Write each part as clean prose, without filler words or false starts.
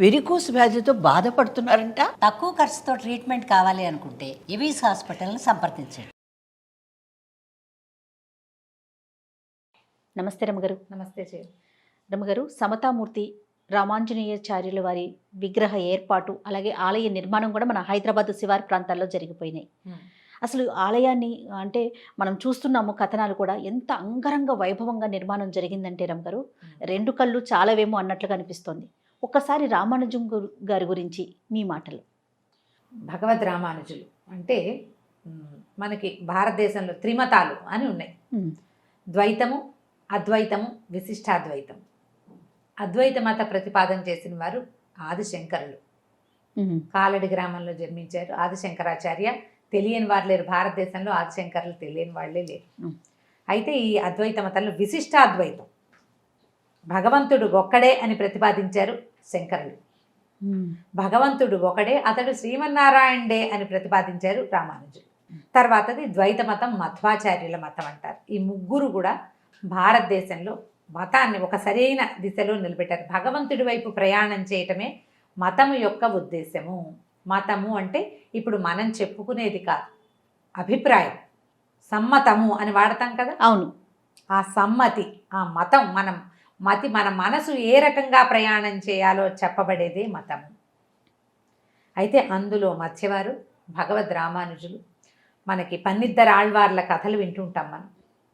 Varicose వ్యాధితో బాధపడుతున్నారంట. తక్కువ ఖర్చుతో ట్రీట్మెంట్ కావాలి అనుకుంటే ఎవిస్ హాస్పిటల్ని సంప్రదించండి. నమస్తే రమ్మగారు. నమస్తే రమ్మగారు, సమతామూర్తి రామాంజనేయాచార్యుల వారి విగ్రహ ఏర్పాటు అలాగే ఆలయ నిర్మాణం కూడా మన హైదరాబాద్ శివారు ప్రాంతాల్లో జరిగిపోయినాయి. అసలు ఆలయాన్ని అంటే మనం చూస్తున్నాము, కథనాలు కూడా ఎంత అంగరంగ వైభవంగా నిర్మాణం జరిగిందంటే రమ్మగారు, రెండు కళ్ళు చాలావేమో అన్నట్లుగా అనిపిస్తోంది. ఒక్కసారి రామానుజం గారి గురించి మీ మాటలు. భగవద్ రామానుజులు అంటే మనకి భారతదేశంలో త్రిమతాలు అని ఉన్నాయి. ద్వైతము, అద్వైతము, విశిష్టాద్వైతం. అద్వైత మత ప్రతిపాదన చేసిన వారు ఆదిశంకరులు. కాలడి గ్రామంలో జన్మించారు ఆదిశంకరాచార్య. తెలియని వారు లేరు భారతదేశంలో, ఆదిశంకరులు తెలియని వాళ్ళే లేరు. అయితే ఈ అద్వైత మతంలో విశిష్టాద్వైతం, భగవంతుడు ఒక్కడే అని ప్రతిపాదించారు శంకరులు. భగవంతుడు ఒకడే, అతడు శ్రీమన్నారాయణుడే అని ప్రతిపాదించారు రామానుజులు. తర్వాతది ద్వైత మతం, మధ్వాచార్యుల మతం అంటారు. ఈ ముగ్గురు కూడా భారతదేశంలో మతాన్ని ఒక సరైన దిశలో నిలబెట్టారు. భగవంతుడి వైపు ప్రయాణం చేయటమే మతము యొక్క ఉద్దేశము. మతము అంటే ఇప్పుడు మనం చెప్పుకునేది కాదు, అభిప్రాయం. సమ్మతము అని వాడతాం కదా. అవును. ఆ సమ్మతి, ఆ మతం, మన మనసు ఏ రకంగా ప్రయాణం చేయాలో చెప్పబడేదే మతము. అయితే అందులో మధ్యవారు భగవద్ రామానుజులు. మనకి 12 ఆళ్వార్ల కథలు వింటుంటాం మనం.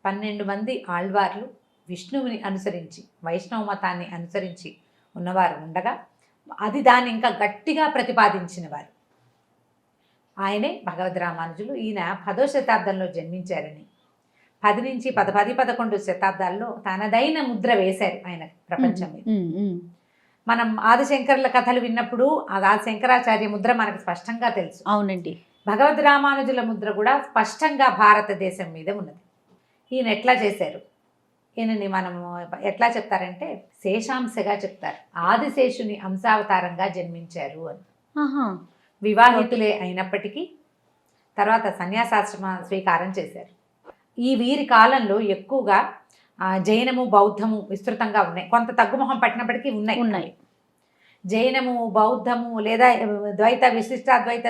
12 మంది ఆళ్వార్లు విష్ణువుని అనుసరించి, వైష్ణవ మతాన్ని అనుసరించి ఉన్నవారు ఉండగా అది దాన్ని ఇంకా గట్టిగా ప్రతిపాదించిన వారు ఆయనే భగవద్ రామానుజులు. ఈయన 10వ శతాబ్దంలో జన్మించారని 10 నుంచి 11 శతాబ్దాల్లో తనదైన ముద్ర వేశారు ఆయన ప్రపంచం మీద. మనం ఆదిశంకరుల కథలు విన్నప్పుడు ఆదిశంకరాచార్య ముద్ర మనకు స్పష్టంగా తెలుసు. అవునండి. భగవద్ రామానుజుల ముద్ర కూడా స్పష్టంగా భారతదేశం మీద ఉన్నది. ఈయన ఎట్లా చేశారు? ఈయనని మనము ఎట్లా చెప్తారంటే శేషాంశగా చెప్తారు. ఆదిశేషుని అంశావతారంగా జన్మించారు అని. వివాహితులే అయినప్పటికీ తర్వాత సన్యాసాశ్రమ స్వీకారం చేశారు. ఈ వీరి కాలంలో ఎక్కువగా జైనము, బౌద్ధము విస్తృతంగా ఉన్నాయి. కొంత తగ్గుముఖం పట్టినప్పటికీ ఉన్నాయి. జైనము, బౌద్ధము లేదా ద్వైత, విశిష్టాద్వైత,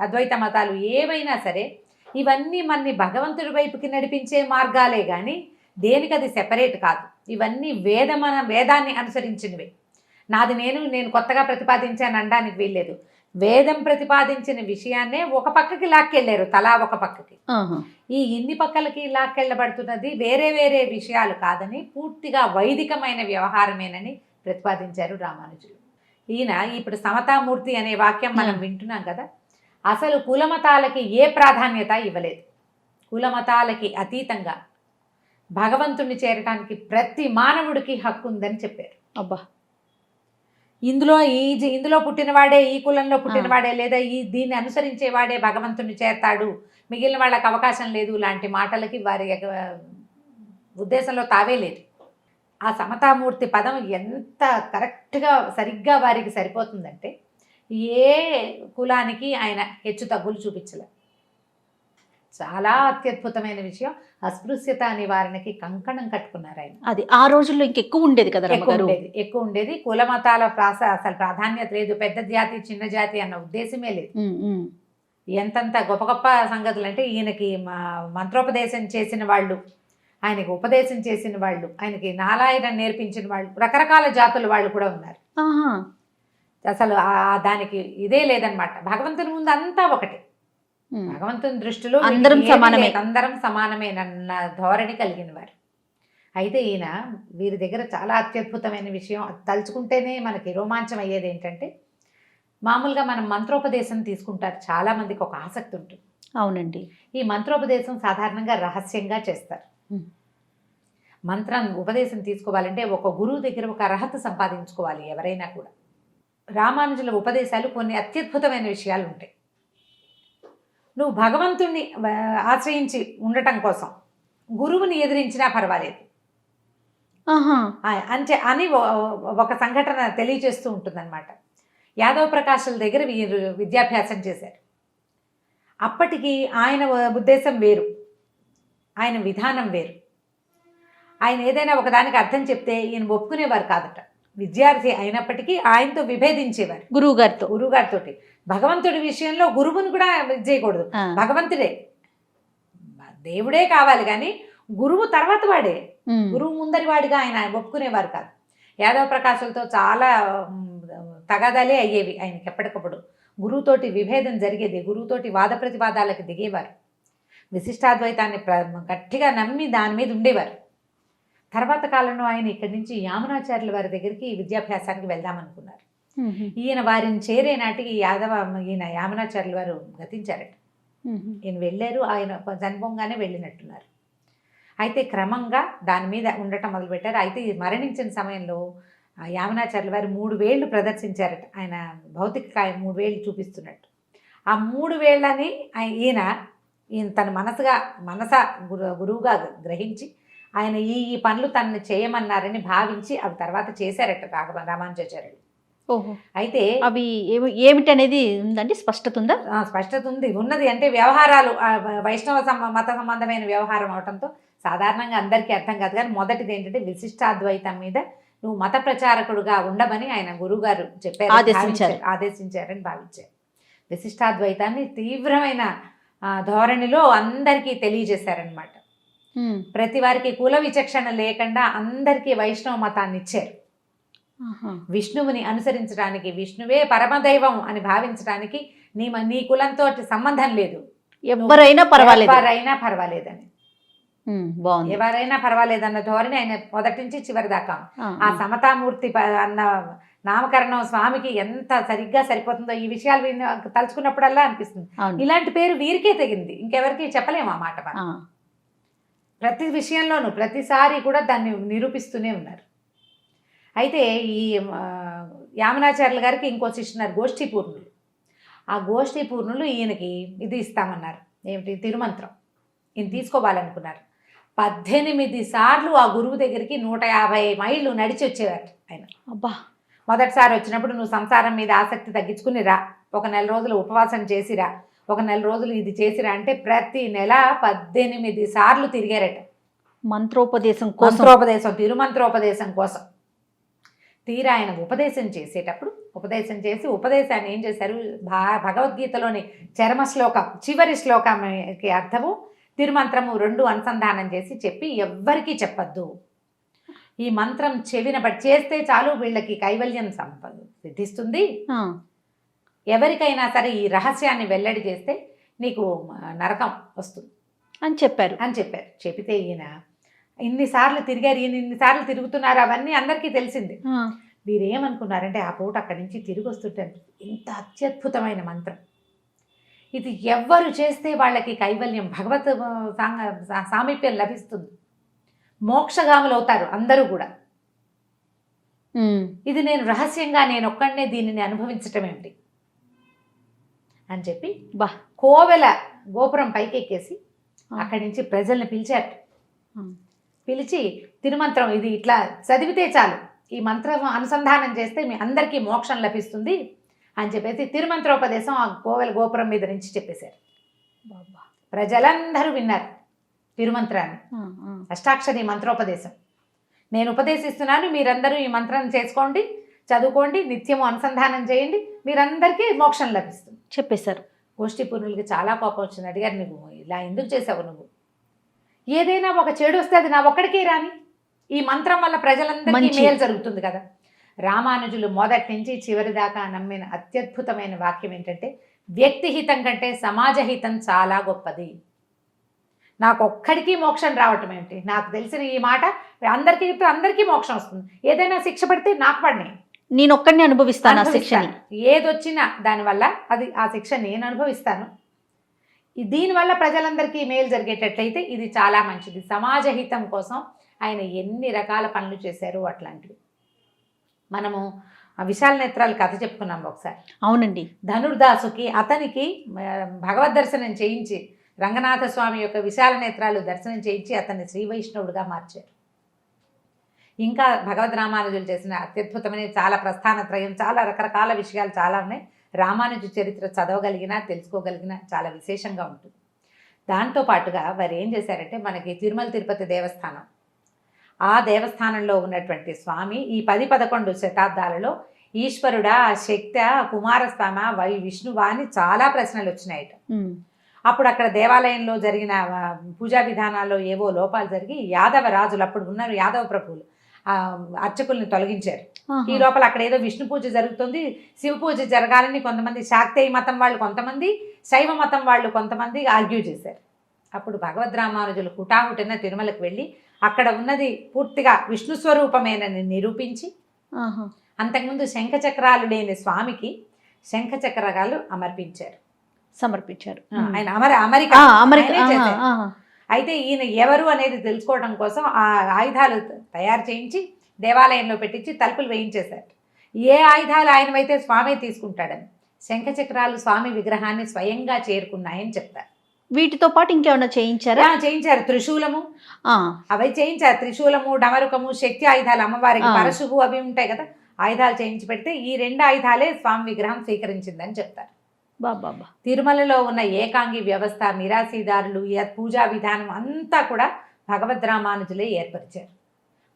అద్వైత మతాలు ఏవైనా సరే ఇవన్నీ మనని భగవంతుడి వైపుకి నడిపించే మార్గాలే కానీ దేనికి అది సెపరేట్ కాదు. ఇవన్నీ వేదాన్ని అనుసరించినవే. నేను కొత్తగా ప్రతిపాదించాను అనడానికి వీల్లేదు. వేదం ప్రతిపాదించిన విషయాన్నే ఒక పక్కకి లాక్కెళ్ళారు, తలా ఒక పక్కకి. ఈ ఇన్ని పక్కలకి లాక్కెళ్ళబడుతున్నది వేరే వేరే విషయాలు కాదని, పూర్తిగా వైదికమైన వ్యవహారమేనని ప్రతిపాదించారు రామానుజులు. ఈయన ఇప్పుడు సమతామూర్తి అనే వాక్యం మనం వింటున్నాం కదా, అసలు కులమతాలకి ఏ ప్రాధాన్యత ఇవ్వలేదు. కులమతాలకి అతీతంగా భగవంతుణ్ణి చేరటానికి ప్రతి మానవుడికి హక్కు ఉందని చెప్పారు. అబ్బా, ఇందులో పుట్టినవాడే, ఈ కులంలో పుట్టినవాడే లేదా దీన్ని అనుసరించేవాడే భగవంతుణ్ణి చేరతాడు, మిగిలిన వాళ్ళకి అవకాశం లేదు లాంటి మాటలకి వారి ఉద్దేశంలో తావే లేదు. ఆ సమతామూర్తి పదం ఎంత కరెక్ట్గా సరిగ్గా వారికి సరిపోతుందంటే ఏ కులానికి ఆయన హెచ్చు తగ్గులు చూపించలే. చాలా అత్యద్భుతమైన విషయం. అస్పృశ్యత నివారణకి కంకణం కట్టుకున్నారు ఆయన. అది ఆ రోజుల్లో ఇంకెక్కువ ఉండేది కదా, ఎక్కువ ఉండేది. కుల మతాల అసలు ప్రాధాన్యత లేదు. పెద్ద జాతి, చిన్న జాతి అన్న ఉద్దేశమే లేదు. ఎంతంత గొప్ప గొప్ప సంగతులు అంటే ఈయనకి మంత్రోపదేశం చేసిన వాళ్ళు, ఆయనకి ఉపదేశం చేసిన వాళ్ళు, ఆయనకి నారాయణ నేర్పించిన వాళ్ళు, రకరకాల జాతుల వాళ్ళు కూడా ఉన్నారు. అసలు దానికి ఇదే లేదనమాట. భగవంతుని ముందు అంతా ఒకటే. భగవంతుని దృష్టిలో అందరం సమానమేనన్న ధోరణి కలిగిన వారు. అయితే ఈయన వీరి దగ్గర చాలా అత్యద్భుతమైన విషయం తలుచుకుంటేనే మనకి రోమాంచం అయ్యేది ఏంటంటే, మామూలుగా మనం మంత్రోపదేశం తీసుకుంటారు, చాలా మందికి ఒక ఆసక్తి ఉంటుంది. అవునండి. ఈ మంత్రోపదేశం సాధారణంగా రహస్యంగా చేస్తారు. ఉపదేశం తీసుకోవాలంటే ఒక గురువు దగ్గర ఒక అర్హత సంపాదించుకోవాలి ఎవరైనా కూడా. రామానుజుల ఉపదేశాలు కొన్ని అత్యద్భుతమైన విషయాలు ఉంటాయి. నువ్వు భగవంతుణ్ణి ఆశ్రయించి ఉండటం కోసం గురువుని ఎదిరించినా పర్వాలేదు అని ఒక సంఘటన తెలియజేస్తూ ఉంటుందన్నమాట. యాదవ ప్రకాశుల దగ్గర వీరు విద్యాభ్యాసం చేశారు. అప్పటికి ఆయన ఉద్దేశం వేరు, ఆయన విధానం వేరు. ఆయన ఏదైనా ఒకదానికి అర్థం చెప్తే ఈయన ఒప్పుకునేవారు కాదట. విద్యార్థి అయినప్పటికీ ఆయనతో విభేదించేవారు గురువు గారితో. గురువుగారితో. భగవంతుడి విషయంలో గురువుని కూడా ఇది చేయకూడదు, ఆ. భగవంతుడే దేవుడే కావాలి కానీ గురువు తర్వాత వాడే, ఉమ్. గురువు ముందరి వాడిగా ఆయన ఒప్పుకునేవారు కాదు. యాదవ ప్రకాశులతో చాలా తగాదాలే అయ్యేవి ఆయనకి ఎప్పటికప్పుడు. గురువుతోటి విభేదం జరిగేది, గురువుతోటి వాద ప్రతివాదాలకు దిగేవారు. విశిష్టాద్వైతాన్ని గట్టిగా నమ్మి దాని మీద ఉండేవారు. తర్వాత కాలంలో ఆయన ఇక్కడి నుంచి యామునాచార్యుల వారి దగ్గరికి విద్యాభ్యాసానికి వెళ్దామనుకున్నారు. ఈయన వారిని చేరే నాటికి ఈయన యామునాచార్యుల వారు గతించారట. ఈయన వెళ్ళారు, ఆయన జన్మంగానే వెళ్ళినట్టున్నారు. అయితే క్రమంగా దాని మీద ఉండటం మొదలుపెట్టారు. అయితే ఈ మరణించిన సమయంలో యామునాచార్యుల వారు 3 వేళ్ళు ప్రదర్శించారట. ఆయన భౌతిక కాయం 3 వేళ్ళు చూపిస్తున్నట్టు. ఆ 3 వేళ్ళని ఈయన తన మనస గురువుగా గ్రహించి ఆయన ఈ పనులు తనని చేయమన్నారని భావించి అవి తర్వాత చేశారట రామానుజాచార్యులు. ఓహో. అయితే అవి ఏమిటి అనేది ఉందండి, స్పష్టత ఉందా? స్పష్టత ఉన్నది. అంటే వ్యవహారాలు వైష్ణవ మత సంబంధమైన వ్యవహారం అవడంతో సాధారణంగా అందరికీ అర్థం కాదు. కానీ మొదటిది ఏంటంటే విశిష్టాద్వైతం మీద నువ్వు మత ప్రచారకుడుగా ఉండమని ఆయన గురువుగారు చెప్పారు, ఆదేశించారని భావించారు. విశిష్టాద్వైతాన్ని తీవ్రమైన ధోరణిలో అందరికీ తెలియజేశారనమాట. ప్రతి వారికి కుల విచక్షణ లేకుండా అందరికీ వైష్ణవ మతాన్ని ఇచ్చారు. విష్ణువుని అనుసరించడానికి, విష్ణువే పరమదైవం అని భావించడానికి నీ కులంతో సంబంధం లేదు, ఎవరైనా పర్వాలేదని. బాగుంది. ఎవరైనా పర్వాలేదన్న ధోరణి ఆయన మొదటి నుంచి చివరి దాకా. ఆ సమతామూర్తి అన్న నామకరణం స్వామికి ఎంత సరిగ్గా సరిపోతుందో ఈ విషయాలు తలుచుకున్నప్పుడల్లా అనిపిస్తుంది. ఇలాంటి పేరు వీరికే తెగింది, ఇంకెవరికి చెప్పలేము ఆ మాట. ప్రతి విషయంలోనూ ప్రతిసారి కూడా దాన్ని నిరూపిస్తూనే ఉన్నారు. అయితే ఈ యామునాచార్యుల గారికి ఇంకో శిష్యున్నారు, గోష్ఠీ పూర్ణులు. ఆ గోష్ఠీ పూర్ణులు ఈయనకి ఇది ఇస్తామన్నారు, ఏమిటి, తిరుమంత్రం. ఈయన తీసుకోవాలనుకున్నారు. 18 సార్లు ఆ గురువు దగ్గరికి 150 మైళ్ళు నడిచి వచ్చేవారు ఆయన. అబ్బా. మొదటిసారి వచ్చినప్పుడు నువ్వు సంసారం మీద ఆసక్తి తగ్గించుకుని రా, ఒక నెల రోజులు ఉపవాసం చేసిరా, ఒక నెల రోజులు ఇది చేసిరా అంటే ప్రతి నెల 18 సార్లు తిరిగారట. మంత్రోపదేశం, తిరుమంత్రోపదేశం కోసం. తీరా ఆయన ఉపదేశం చేసేటప్పుడు ఉపదేశాన్ని ఏం చేశారు, భగవద్గీతలోని చరమ శ్లోకం, చివరి శ్లోకంకి అర్థము తిరుమంత్రము 2 అనుసంధానం చేసి చెప్పి ఎవ్వరికీ చెప్పద్దు. ఈ మంత్రం చెవిన చేస్తే చాలు వీళ్ళకి కైవల్యం సిద్ధిస్తుంది, ఎవరికైనా సరే ఈ రహస్యాన్ని వెల్లడి చేస్తే నీకు నరకం వస్తుంది అని చెప్పారు. చెప్పితే ఈయన ఇన్నిసార్లు తిరిగారు, ఇన్నిసార్లు తిరుగుతున్నారు, అవన్నీ అందరికీ తెలిసింది. వీరేమనుకున్నారంటే ఆ పూట అక్కడి నుంచి తిరిగి వస్తుంటే ఇంత అత్యద్భుతమైన మంత్రం ఇది, ఎవ్వరు చేస్తే వాళ్ళకి కైవల్యం, భగవత్ సామీప్యం లభిస్తుంది, మోక్షగాములు అవుతారు అందరూ కూడా. ఇది నేను రహస్యంగా ఒక్కడనే దీనిని అనుభవించటం ఏమిటి అని చెప్పి కోవెల గోపురం పైకెక్కేసి అక్కడి నుంచి ప్రజల్ని పిలిచారు. పిలిచి తిరుమంత్రం ఇది ఇట్లా చదివితే చాలు, ఈ మంత్రం అనుసంధానం చేస్తే మీ అందరికీ మోక్షం లభిస్తుంది అని చెప్పేసి తిరుమంత్రోపదేశం ఆ కోవెల గోపురం మీద నుంచి చెప్పేశారు. ప్రజలందరూ విన్నారు తిరుమంత్రాన్ని, అష్టాక్షరి మంత్రోపదేశం. నేను ఉపదేశిస్తున్నాను, మీరందరూ ఈ మంత్రం చేసుకోండి, చదువుకోండి, నిత్యము అనుసంధానం చేయండి, మీరందరికీ మోక్షం లభిస్తుంది చెప్పేశారు. గోష్ఠీ పూర్ణులకి చాలా కోపం వచ్చింది. అడిగారు, నువ్వు ఇలా ఎందుకు చేసావు, నువ్వు ఏదైనా ఒక చెడు వస్తే అది నా ఒక్కడికే రాని, ఈ మంత్రం వల్ల ప్రజలందరికీ మేలు జరుగుతుంది కదా. రామానుజులు మొదటి నుంచి చివరి దాకా నమ్మిన అత్యద్భుతమైన వాక్యం ఏంటంటే, వ్యక్తిహితం కంటే సమాజహితం చాలా గొప్పది. నాకు ఒక్కడికి మోక్షం రావటం ఏమిటి, నాకు తెలిసిన ఈ మాట అందరికీ చెప్తే అందరికీ మోక్షం వస్తుంది, ఏదైనా శిక్ష పడితే నాకు పడినాయి, నేను ఒక్కడిని అనుభవిస్తాను ఆ శిక్షని, ఏదొచ్చినా దానివల్ల అది ఆ శిక్ష నేను అనుభవిస్తాను, దీనివల్ల ప్రజలందరికీ మేలు జరిగేటట్లయితే ఇది చాలా మంచిది. సమాజహితం కోసం ఆయన ఎన్ని రకాల పనులు చేశారు అట్లాంటివి. మనము విశాల నేత్రాలు కథ చెప్పుకున్నాం ఒకసారి. అవునండి. ధనుర్దాసుకి అతనికి భగవద్ దర్శనం చేయించి, రంగనాథ స్వామి యొక్క విశాల నేత్రాలు దర్శనం చేయించి అతన్ని శ్రీ వైష్ణవుడిగా మార్చారు. ఇంకా భగవద్ రామానుజులు చేసిన అత్యద్భుతమైన చాలా ప్రస్థానత్రయం, చాలా రకరకాల విషయాలు చాలా ఉన్నాయి. రామానుజు చరిత్ర చదవగలిగినా తెలుసుకోగలిగినా చాలా విశేషంగా ఉంటుంది. దాంతోపాటుగా వారు ఏం చేశారంటే, మనకి తిరుమల తిరుపతి దేవస్థానం ఆ దేవస్థానంలో ఉన్నటువంటి స్వామి ఈ 10-11 శతాబ్దాలలో ఈశ్వరుడా, శక్తి, కుమారస్వామి, విష్ణువా అని చాలా ప్రశ్నలు వచ్చినాయట. అప్పుడు అక్కడ దేవాలయంలో జరిగిన పూజా విధానాల్లో ఏవో లోపాలు జరిగి యాదవ రాజులు, అప్పుడు ఉన్నారు యాదవ ప్రభువులు, అర్చకుల్ని తొలగించారు. ఈ లోపల అక్కడ ఏదో విష్ణు పూజ జరుగుతుంది, శివ పూజ జరగాలని కొంతమంది శాక్తేయ మతం వాళ్ళు, కొంతమంది శైవ మతం వాళ్ళు కొంతమంది ఆర్గ్యూ చేశారు. అప్పుడు భగవద్ రామానుజులు హుటాహుటిన తిరుమలకు వెళ్ళి అక్కడ ఉన్నది పూర్తిగా విష్ణు స్వరూపమేనని నిరూపించి, అంతకుముందు శంఖచక్రాలు లేని స్వామికి శంఖచక్రాలు సమర్పించారు. ఆయన అమెరికా చేశారు. అయితే ఈయన ఎవరు అనేది తెలుసుకోవడం కోసం ఆ ఆయుధాలు తయారు చేయించి దేవాలయంలో పెట్టించి తలుపులు వేయించేశారు. ఏ ఆయుధాలు ఆయనవైతే స్వామి తీసుకుంటాడని. శంఖచక్రాలు స్వామి విగ్రహాన్ని స్వయంగా చేరుకున్నాయని చెప్తారు. వీటితో పాటు ఇంకేమైనా చేయించారా? చేయించారు. త్రిశూలము అవి చేయించారు. త్రిశూలము, డమరుకము, శక్తి ఆయుధాలు, అమ్మవారికి పరశుభు అవి ఉంటాయి కదా, ఆయుధాలు చేయించి పెడితే ఈ 2 ఆయుధాలే స్వామి విగ్రహం స్వీకరించిందని చెప్తారు. బాబా తిరుమలలో ఉన్న ఏకాంగి వ్యవస్థ, మిరాసీదారులు, పూజా విధానం అంతా కూడా భగవద్ రామానుజులే ఏర్పరిచారు.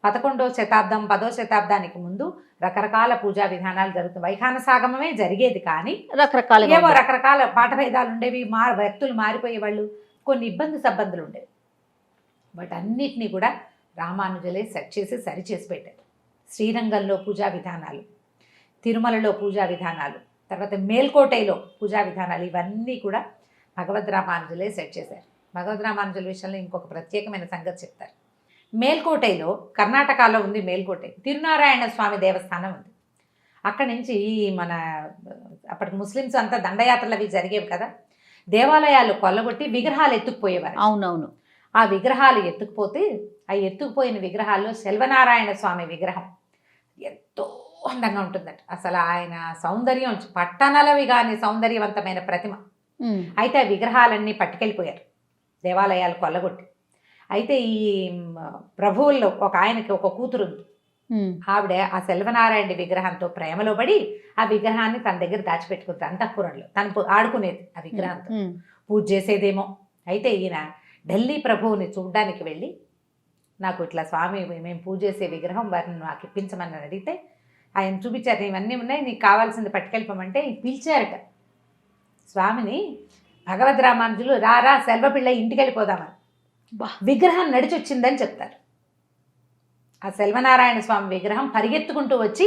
11వ శతాబ్దం 10వ శతాబ్దానికి ముందు రకరకాల పూజా విధానాలు జరుగుతాయి. వైఖానసాగమమే జరిగేది, కానీ రకరకాల పాఠభేదాలు ఉండేవి, వ్యక్తులు మారిపోయేవాళ్ళు, కొన్ని సబ్బందులు ఉండేవి. వాటన్నిటినీ కూడా రామానుజులే సెట్ చేసి సరిచేసి పెట్టారు. శ్రీరంగంలో పూజా విధానాలు, తిరుమలలో పూజా విధానాలు, తర్వాత మేల్కోటైలో పూజా విధానాలు, ఇవన్నీ కూడా భగవద్ రామానుజులే సెట్ చేశారు. భగవద్ రామానుజుల విషయంలో ఇంకొక ప్రత్యేకమైన సంగతి చెప్తారు. మేల్కోటైలో, కర్ణాటకలో ఉంది మేల్కోటై, తిరునారాయణ స్వామి దేవస్థానం ఉంది. అక్కడి నుంచి మన అప్పటికి ముస్లిమ్స్ అంతా దండయాత్రలు అవి జరిగేవి కదా, దేవాలయాలు కొల్లగొట్టి విగ్రహాలు ఎత్తుకుపోయేవారు. అవునవును. ఆ విగ్రహాలు ఎత్తుకుపోతే ఆ ఎత్తుకుపోయిన విగ్రహాల్లో సెల్వనారాయణ స్వామి విగ్రహం ఎంతో అందంగా ఉంటుందట. అసలు ఆయన సౌందర్యం పట్టణలవి కానీ సౌందర్యవంతమైన ప్రతిమ. అయితే ఆ విగ్రహాలన్నీ పట్టుకెళ్ళిపోయారు దేవాలయాలు కొల్లగొట్టి. అయితే ఈ ప్రభువుల్లో ఒక ఆయనకి ఒక కూతురు ఉంది. ఆవిడ ఆ సెల్వనారాయణ విగ్రహంతో ప్రేమలో పడి ఆ విగ్రహాన్ని తన దగ్గర దాచిపెట్టుకుంటారు. అంతఃపురంలో తను ఆడుకునేది ఆ విగ్రహంతో, పూజ చేసేదేమో. అయితే ఈయన ఢిల్లీ ప్రభువుని చూడ్డానికి వెళ్ళి, నాకు ఇట్లా స్వామి మేము పూజ చేసే విగ్రహం వారిని నాకు ఇప్పించమని అడిగితే ఆయన చూపించారు. ఇవన్నీ ఉన్నాయి, నీకు కావాల్సింది పట్టుకెళ్ళిపోమంటే పిలిచారట స్వామిని. భగవద్ రామానుజులు రా సెల్వపిళ్ళ ఇంటికి వెళ్ళిపోదామని విగ్రహం నడిచొచ్చిందని చెప్తారు. ఆ సెల్వనారాయణ స్వామి విగ్రహం పరిగెత్తుకుంటూ వచ్చి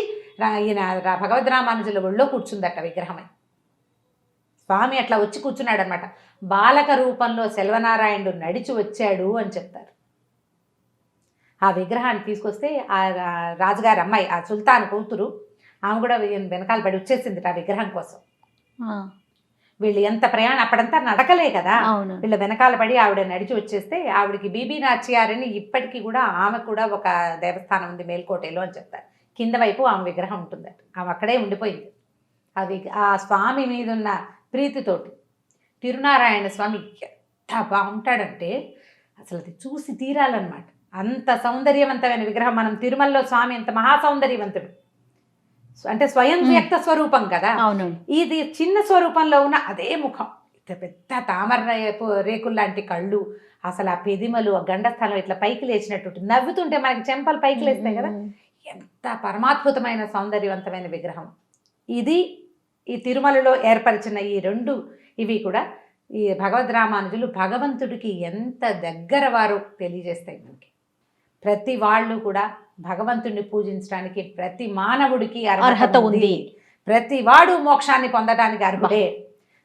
ఈయన భగవద్ రామానుజుల ఒళ్ళో కూర్చుందట విగ్రహమై. స్వామి అట్లా వచ్చి కూర్చున్నాడు అనమాట. బాలక రూపంలో సెల్వనారాయణుడు నడిచి వచ్చాడు అని చెప్తారు. ఆ విగ్రహాన్ని తీసుకొస్తే ఆ రాజుగారి అమ్మాయి, ఆ సుల్తాన్ కూతురు, ఆమె కూడా వెనకాల పడి వచ్చేసింది ఆ విగ్రహం కోసం. వీళ్ళు ఎంత ప్రయాణం, అప్పుడంతా నడకలే కదా, వీళ్ళ వెనకాల పడి ఆవిడ నడిచి వచ్చేస్తే ఆవిడకి బీబీ నాచియార్ అని ఇప్పటికీ కూడా ఆమె కూడా ఒక దేవస్థానం ఉంది మేల్కోటైలో అని చెప్తారు. కింద వైపు ఆమె విగ్రహం ఉంటుందట. ఆమె అక్కడే ఉండిపోయింది. అది ఆ స్వామి మీద ఉన్న ప్రీతితోటి. తిరునారాయణ స్వామి ఎంత బాగుంటాడంటే అసలు అది చూసి తీరాలన్నమాట. అంత సౌందర్యవంతమైన విగ్రహం. మనం తిరుమలలో స్వామి ఎంత మహాసౌందర్యవంతుడు అంటే స్వయం వ్యక్త స్వరూపం కదా. ఇది చిన్న స్వరూపంలో ఉన్న అదే ముఖం, పెద్ద తామర రేకులు లాంటి కళ్ళు, అసలు ఆ పెదిమలు, ఆ గండస్థలం ఇట్లా పైకి లేచినట్టు నవ్వుతుంటే మనకి చెంపలు పైకి లేస్తాయి కదా. ఎంత పరమాద్భుతమైన సౌందర్యవంతమైన విగ్రహం ఇది. ఈ తిరుమలలో ఏర్పరిచిన ఈ 2 ఇవి కూడా ఈ భగవద్ రామానుజులు భగవంతుడికి ఎంత దగ్గర వారు తెలియజేస్తాయి మనకి. ప్రతి వాళ్ళు కూడా భగవంతుడిని పూజించడానికి ప్రతి మానవుడికి అర్హత ఉంది. ప్రతి వాడు మోక్షాన్ని పొందడానికి అర్హుడే.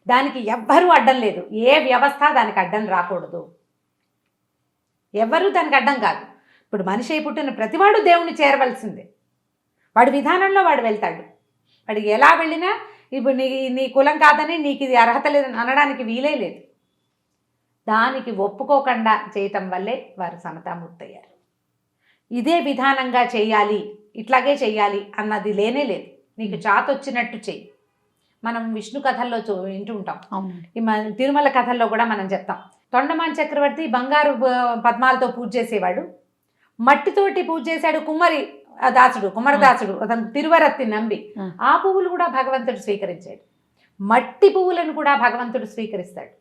దానికి ఎవ్వరూ అడ్డం లేదు. ఏ వ్యవస్థ దానికి అడ్డం రాకూడదు. ఎవ్వరూ దానికి అడ్డం కాదు. ఇప్పుడు మనిషి పుట్టిన ప్రతివాడు దేవుణ్ణి చేరవలసిందే. వాడి విధానంలో వాడు వెళ్తాడు. వాడికి ఎలా వెళ్ళినా ఇప్పుడు నీ కులం కాదని నీకు ఇది అర్హత లేదని అనడానికి వీలే లేదు. దానికి ఒప్పుకోకుండా చేయటం వల్లే వారు సమతామూర్తి అయ్యారు. ఇదే విధానంగా చేయాలి, ఇట్లాగే చేయాలి అన్నది లేనే లేదు. నీకు చాతొచ్చినట్టు చెయ్యి. మనం విష్ణు కథల్లో వింటూ ఉంటాం. తిరుమల కథల్లో కూడా మనం చెప్తాం. తొండమాన్ చక్రవర్తి బంగారు పద్మాలతో పూజ చేసేవాడు. మట్టితోటి పూజ చేశాడు కుమరదాసుడు అతను తిరువరత్తి నంబి. ఆ పువ్వులు కూడా భగవంతుడు స్వీకరించాడు. మట్టి పువ్వులను కూడా భగవంతుడు స్వీకరిస్తాడు.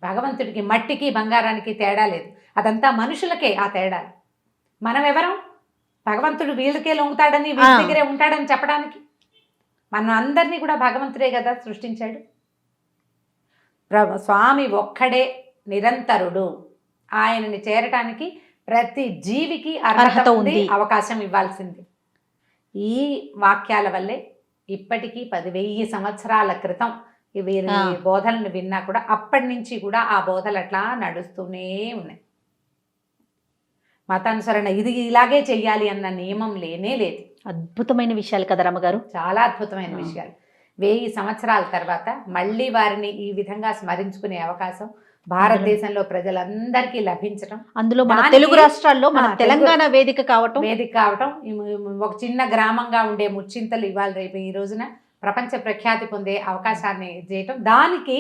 భగవంతుడికి మట్టికి బంగారానికి తేడా లేదు. అదంతా మనుషులకే ఆ తేడా. మనం ఎవరం? భగవంతుడు వీళ్ళకే లొంగుతాడని వీళ్ళ దగ్గరే ఉంటాడని చెప్పడానికి? మన అందరినీ కూడా భగవంతుడే కదా సృష్టించాడు. స్వామి ఒక్కడే నిరంతరుడు. ఆయనని చేరటానికి ప్రతి జీవికి అర్హత ఉంది, అవకాశం ఇవ్వాల్సింది. ఈ వాక్యాల వల్లే ఇప్పటికీ 10,000 సంవత్సరాల క్రితం వీరి బోధనలు విన్నా కూడా అప్పటి నుంచి కూడా ఆ బోధలు అట్లా నడుస్తూనే ఉన్నాయి. మతానుసరణ ఇది ఇలాగే చెయ్యాలి అన్న నియమం లేనే లేదు. అద్భుతమైన విషయాలు కదా రమ్మగారు, చాలా అద్భుతమైన విషయాలు. 1000 సంవత్సరాల తర్వాత మళ్ళీ వారిని ఈ విధంగా స్మరించుకునే అవకాశం భారతదేశంలో ప్రజలందరికీ లభించడం, అందులో మన తెలుగు రాష్ట్రాల్లో మన తెలంగాణ వేదిక కావటం ఒక చిన్న గ్రామంగా ఉండే ముచ్చింతలు ఇవాళ రేపు ఈ రోజున ప్రపంచ ప్రఖ్యాతి పొందే అవకాశాన్ని చేయటం, దానికి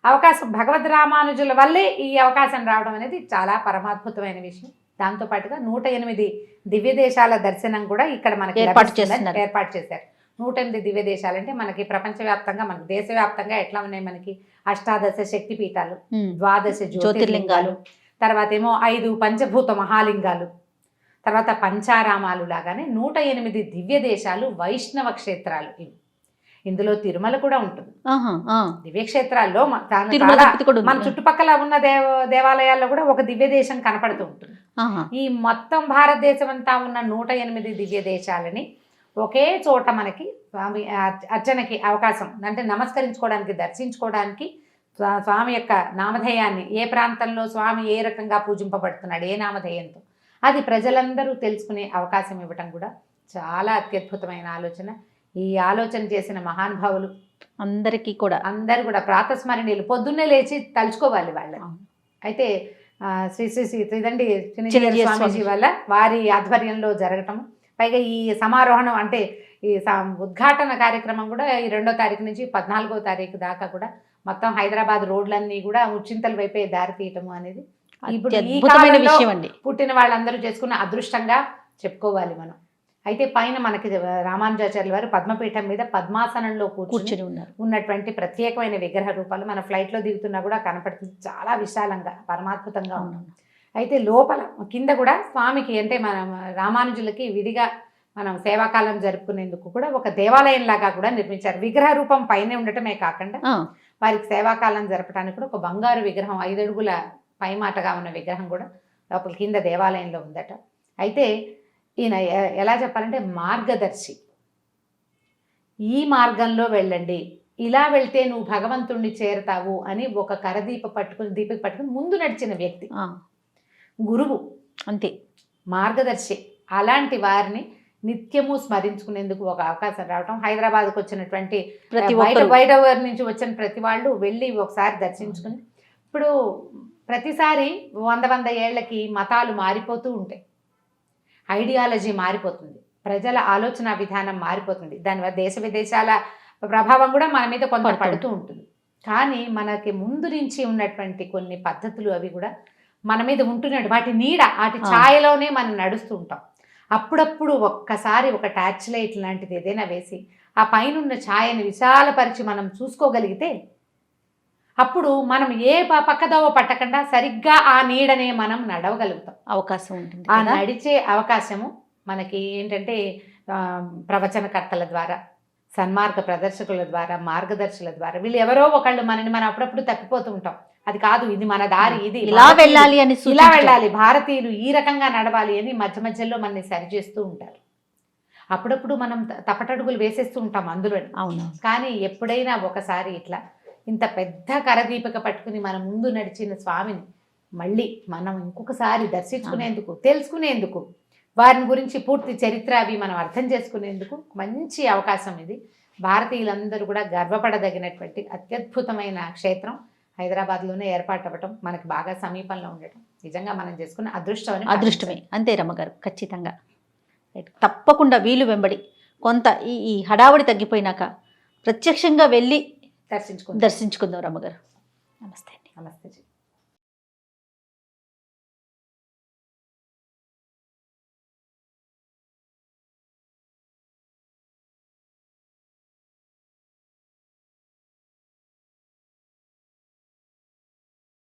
అవకాశం భగవద్ రామానుజుల వల్లే ఈ అవకాశం రావడం అనేది చాలా పరమాద్భుతమైన విషయం. దాంతోపాటుగా 108 దివ్య దేశాల దర్శనం కూడా ఇక్కడ మనకి ఏర్పాటు చేశారు. 108 దివ్య దేశాలు అంటే మనకి ప్రపంచవ్యాప్తంగా, మనకి దేశవ్యాప్తంగా ఎట్లా ఉన్నాయి? మనకి 18 శక్తిపీఠాలు, 12 జ్యోతిర్లింగాలు, తర్వాత ఏమో 5 పంచభూత మహాలింగాలు, తర్వాత పంచారామాలు లాగానే 108 దివ్య దేశాలు వైష్ణవ క్షేత్రాలు. ఇవి ఇందులో తిరుమల కూడా ఉంటుంది. దివ్యక్షేత్రాల్లో మన చుట్టుపక్కల ఉన్న దేవాలయాల్లో కూడా ఒక దివ్య దేశం కనపడుతూ ఉంటుంది. ఈ మొత్తం భారతదేశం అంతా ఉన్న 108 దివ్య దేశాలని ఒకే చోట మనకి స్వామి అర్చనకి అవకాశం, అంటే నమస్కరించుకోవడానికి, దర్శించుకోవడానికి, స్వామి యొక్క నామధేయాన్ని, ఏ ప్రాంతంలో స్వామి ఏ రకంగా పూజింపబడుతున్నాడు, ఏ నామధేయంతో, అది ప్రజలందరూ తెలుసుకునే అవకాశం ఇవ్వటం కూడా చాలా అత్యద్భుతమైన ఆలోచన. ఈ ఆలోచన చేసిన మహానుభావులు అందరూ కూడా ప్రాతస్మరణీయులు, పొద్దున్నే లేచి తలుచుకోవాలి వాళ్ళని. అయితే శ్రీ శ్రీ శ్రీ త్రిదండి చిన్నజీయర్ స్వామీజీ వల్ల వారి ఆధ్వర్యంలో జరగటం, పైగా ఈ సమారోహణం అంటే ఈ ఉద్ఘాటన కార్యక్రమం కూడా ఈ 2వ తారీఖు నుంచి 14వ తారీఖు దాకా కూడా మొత్తం హైదరాబాద్ రోడ్లన్నీ కూడా ఉచ్చింతల వైపే దారి తీయటము అనేది ఇప్పుడు ఈ కాలంలో పుట్టిన వాళ్ళందరూ చేసుకున్న అదృష్టంగా చెప్పుకోవాలి మనం. అయితే పైన మనకి రామానుజాచార్యుల వారు పద్మపీఠం మీద పద్మాసనంలో కూర్చుని ఉన్నటువంటి ప్రత్యేకమైన విగ్రహ రూపాలు మన ఫ్లైట్లో దిగుతున్నా కూడా కనపడుతుంది. చాలా విశాలంగా పరమాద్భుతంగా ఉన్నాం. అయితే లోపల కింద కూడా స్వామికి, అంటే మన రామానుజులకి విధిగా మనం సేవాకాలం జరుపుకునేందుకు కూడా ఒక దేవాలయం లాగా కూడా నిర్మించారు. విగ్రహ రూపం పైనే ఉండటమే కాకుండా వారికి సేవాకాలం జరపడానికి కూడా ఒక బంగారు విగ్రహం, 5 అడుగుల పైమాటగా ఉన్న విగ్రహం కూడా లోపల కింద దేవాలయంలో ఉందట. అయితే ఈయన ఎలా చెప్పాలంటే మార్గదర్శి. ఈ మార్గంలో వెళ్ళండి, ఇలా వెళ్తే నువ్వు భగవంతుణ్ణి చేరతావు అని ఒక దీపిక పట్టుకుని ముందు నడిచిన వ్యక్తి, గురువు, అంతే, మార్గదర్శి. అలాంటి వారిని నిత్యము స్మరించుకునేందుకు ఒక అవకాశం రావటం, హైదరాబాద్కు వచ్చినటువంటి బయట నుంచి వచ్చిన ప్రతి వాళ్ళు వెళ్ళి ఒకసారి దర్శించుకుని, ఇప్పుడు ప్రతిసారి 100 ఏళ్లకి మతాలు మారిపోతూ ఉంటాయి, ఐడియాలజీ మారిపోతుంది, ప్రజల ఆలోచన విధానం మారిపోతుంది, దానివల్ల దేశ విదేశాల ప్రభావం కూడా మన మీద కొంత పడుతూ ఉంటుంది. కానీ మనకి ముందు నుంచి ఉన్నటువంటి కొన్ని పద్ధతులు అవి కూడా మన మీద ఉంటున్నాడు, వాటి నీడ, వాటి ఛాయలోనే మనం నడుస్తూ ఉంటాం. అప్పుడప్పుడు ఒక్కసారి ఒక టార్చ్ లైట్ లాంటిది ఏదైనా వేసి ఆ పైన ఉన్న ఛాయని విశాలపరిచి మనం చూసుకోగలిగితే అప్పుడు మనం ఏ పక్కదోవ పట్టకుండా సరిగ్గా ఆ నీడనే మనం నడవగలుగుతాం, అవకాశం ఉంటుంది. ఆ నడిచే అవకాశము మనకి ఏంటంటే ప్రవచనకర్తల ద్వారా, సన్మార్గ ప్రదర్శకుల ద్వారా, మార్గదర్శుల ద్వారా, వీళ్ళు ఎవరో ఒకళ్ళు మనం అప్పుడప్పుడు తప్పిపోతూ ఉంటాం. అది కాదు, ఇది మన దారి, ఇది ఇలా వెళ్ళాలి అని, ఇలా వెళ్ళాలి, భారతీయులు ఈ రకంగా నడవాలి అని మధ్య మధ్యలో మనని సరిచేస్తూ ఉంటారు. అప్పుడప్పుడు మనం తప్పటడుగులు వేసేస్తూ ఉంటాం అందులో. అవును. కానీ ఎప్పుడైనా ఒకసారి ఇట్లా ఇంత పెద్ద కరదీపిక పట్టుకుని మన ముందు నడిచిన స్వామిని మళ్ళీ మనం ఇంకొకసారి దర్శించుకునేందుకు, తెలుసుకునేందుకు, వారిని గురించి పూర్తి చరిత్ర అవి మనం అర్థం చేసుకునేందుకు మంచి అవకాశం ఇది. భారతీయులందరూ కూడా గర్వపడదగినటువంటి అత్యద్భుతమైన క్షేత్రం హైదరాబాద్లోనే ఏర్పాటు అవ్వటం, మనకి బాగా సమీపంలో ఉండటం నిజంగా మనం చేసుకున్న అదృష్టమే. అంతే రమ్మగారు, ఖచ్చితంగా తప్పకుండా వీలు వెంబడి కొంత ఈ హడావుడి తగ్గిపోయినాక ప్రత్యక్షంగా వెళ్ళి దర్శించుకుందాం రమ్మగారు. నమస్తే. నమస్తే.